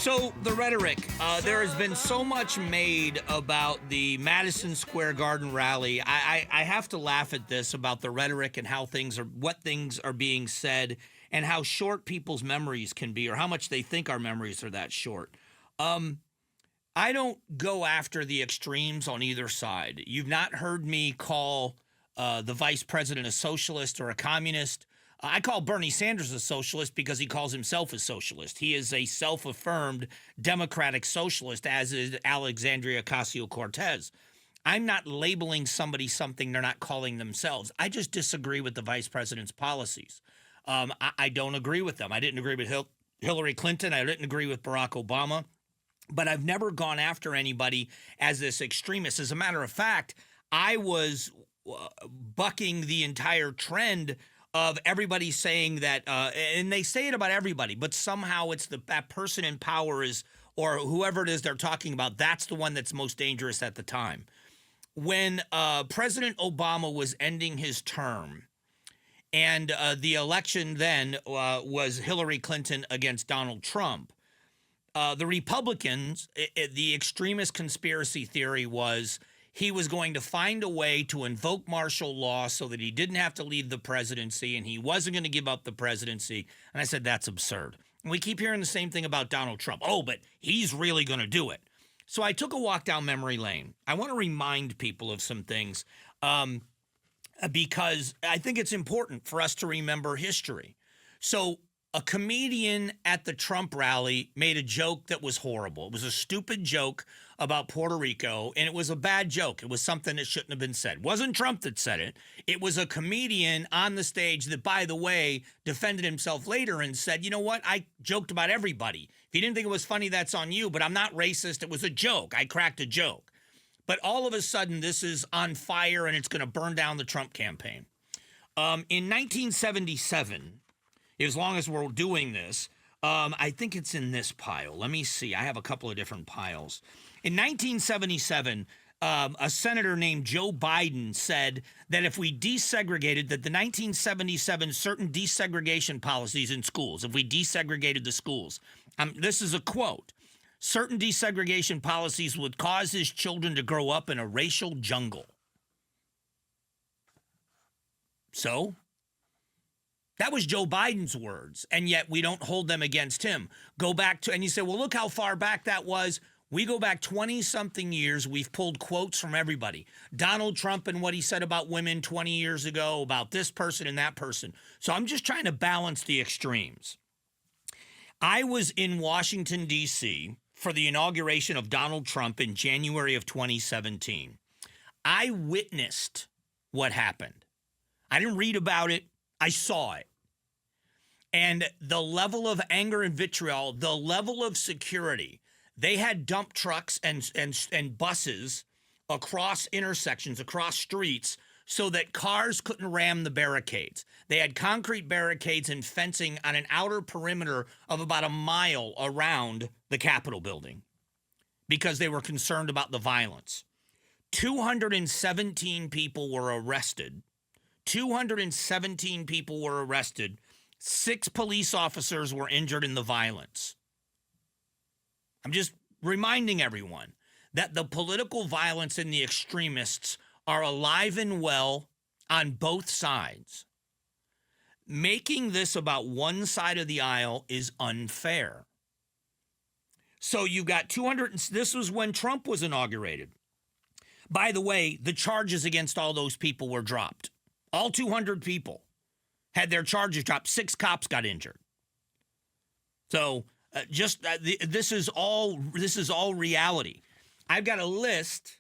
So the rhetoric, there has been so much made about the Madison Square Garden rally. I have to laugh at this about the rhetoric and what things are being said and how short people's memories can be or how much they think our memories are that short. I don't go after the extremes on either side. You've not heard me call the vice president a socialist or a communist. I call Bernie Sanders a socialist because he calls himself a socialist. He is a self-affirmed democratic socialist, as is Alexandria Ocasio-Cortez. I'm not labeling somebody something they're not calling themselves. I just disagree with the vice president's policies. I don't agree with them. I didn't agree with Hillary Clinton. I didn't agree with Barack Obama. But I've never gone after anybody as this extremist. As a matter of fact, I was bucking the entire trend of everybody saying that, and they say it about everybody, but somehow it's that person in power is, or whoever it is they're talking about, that's the one that's most dangerous at the time. When President Obama was ending his term, and the election then was Hillary Clinton against Donald Trump, the Republicans, the extremist conspiracy theory was he was going to find a way to invoke martial law so that he didn't have to leave the presidency and he wasn't going to give up the presidency. And I said, that's absurd. And we keep hearing the same thing about Donald Trump. Oh, but he's really going to do it. So I took a walk down memory lane. I want to remind people of some things because I think it's important for us to remember history. So a comedian at the Trump rally made a joke that was horrible. It was a stupid joke about Puerto Rico, and it was a bad joke. It was something that shouldn't have been said. It wasn't Trump that said it. It was a comedian on the stage that, by the way, defended himself later and said, you know what? I joked about everybody. If you didn't think it was funny, that's on you, but I'm not racist. It was a joke. I cracked a joke. But all of a sudden, this is on fire, and it's going to burn down the Trump campaign. In 1977, as long as we're doing this, I think it's in this pile. Let me see. I have a couple of different piles. In 1977, a senator named Joe Biden said that if we desegregated, that the 1977 certain desegregation policies in schools, if we desegregated the schools, this is a quote, certain desegregation policies would cause his children to grow up in a racial jungle. So that was Joe Biden's words, and yet we don't hold them against him. Go back to, and you say, well, look how far back that was. We go back 20-something years. We've pulled quotes from everybody. Donald Trump and what he said about women 20 years ago, about this person and that person. So I'm just trying to balance the extremes. I was in Washington, D.C. for the inauguration of Donald Trump in January of 2017. I witnessed what happened. I didn't read about it. I saw it. And the level of anger and vitriol, the level of security, they had dump trucks and buses across intersections, across streets, so that cars couldn't ram the barricades. They had concrete barricades and fencing on an outer perimeter of about a mile around the Capitol building because they were concerned about the violence. 217 people were arrested. 217 people were arrested. 6 police officers were injured in the violence. I'm just reminding everyone that the political violence and the extremists are alive and well on both sides. Making this about one side of the aisle is unfair. So you got 200, this was when Trump was inaugurated. By the way, the charges against all those people were dropped. All 200 people had their charges dropped. 6 cops got injured. So this is all reality. I've got a list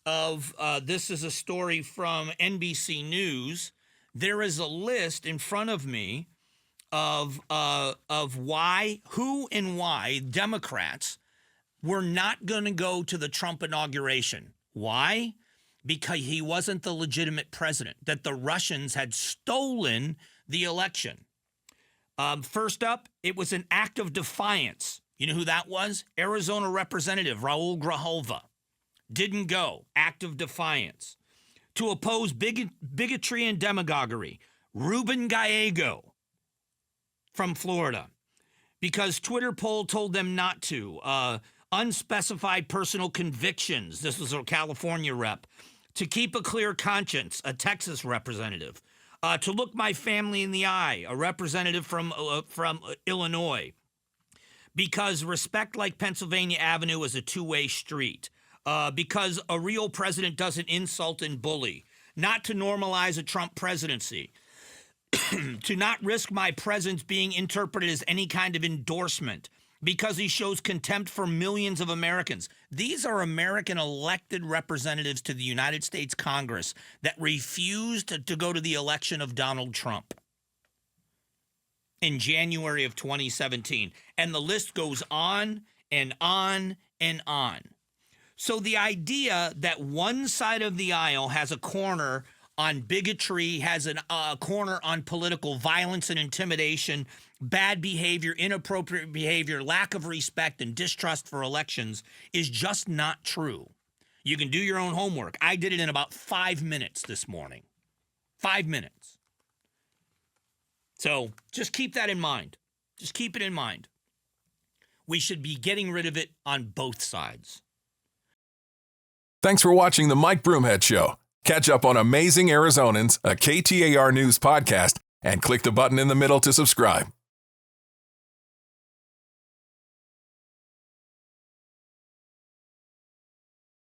of this is a story from NBC News. There is a list in front of me of who and why Democrats were not going to go to the Trump inauguration. Why? Because he wasn't the legitimate president, that the Russians had stolen the election. First up, it was an act of defiance. You know who that was? Arizona Representative Raul Grijalva. Didn't go. Act of defiance. To oppose bigotry and demagoguery, Ruben Gallego from Florida. because Twitter poll told them not to. Unspecified personal convictions. This was a California rep. To keep a clear conscience, a Texas representative. To look my family in the eye, a representative from Illinois. Because respect like Pennsylvania Avenue is a two-way street. Because a real president doesn't insult and bully. Not to normalize a Trump presidency. To not risk my presence being interpreted as any kind of endorsement. Because he shows contempt for millions of Americans. These are American elected representatives to the United States Congress that refused to go to the election of Donald Trump in January of 2017. And the list goes on and on and on. So the idea that one side of the aisle has a corner on bigotry, has a corner on political violence and intimidation, bad behavior, inappropriate behavior, lack of respect, and distrust for elections is just not true. You can do your own homework. I did it in about 5 minutes this morning. 5 minutes. So just keep that in mind. Just keep it in mind. We should be getting rid of it on both sides. Thanks for watching the Mike Broomhead Show. Catch up on Amazing Arizonans, a KTAR News podcast, and click the button in the middle to subscribe.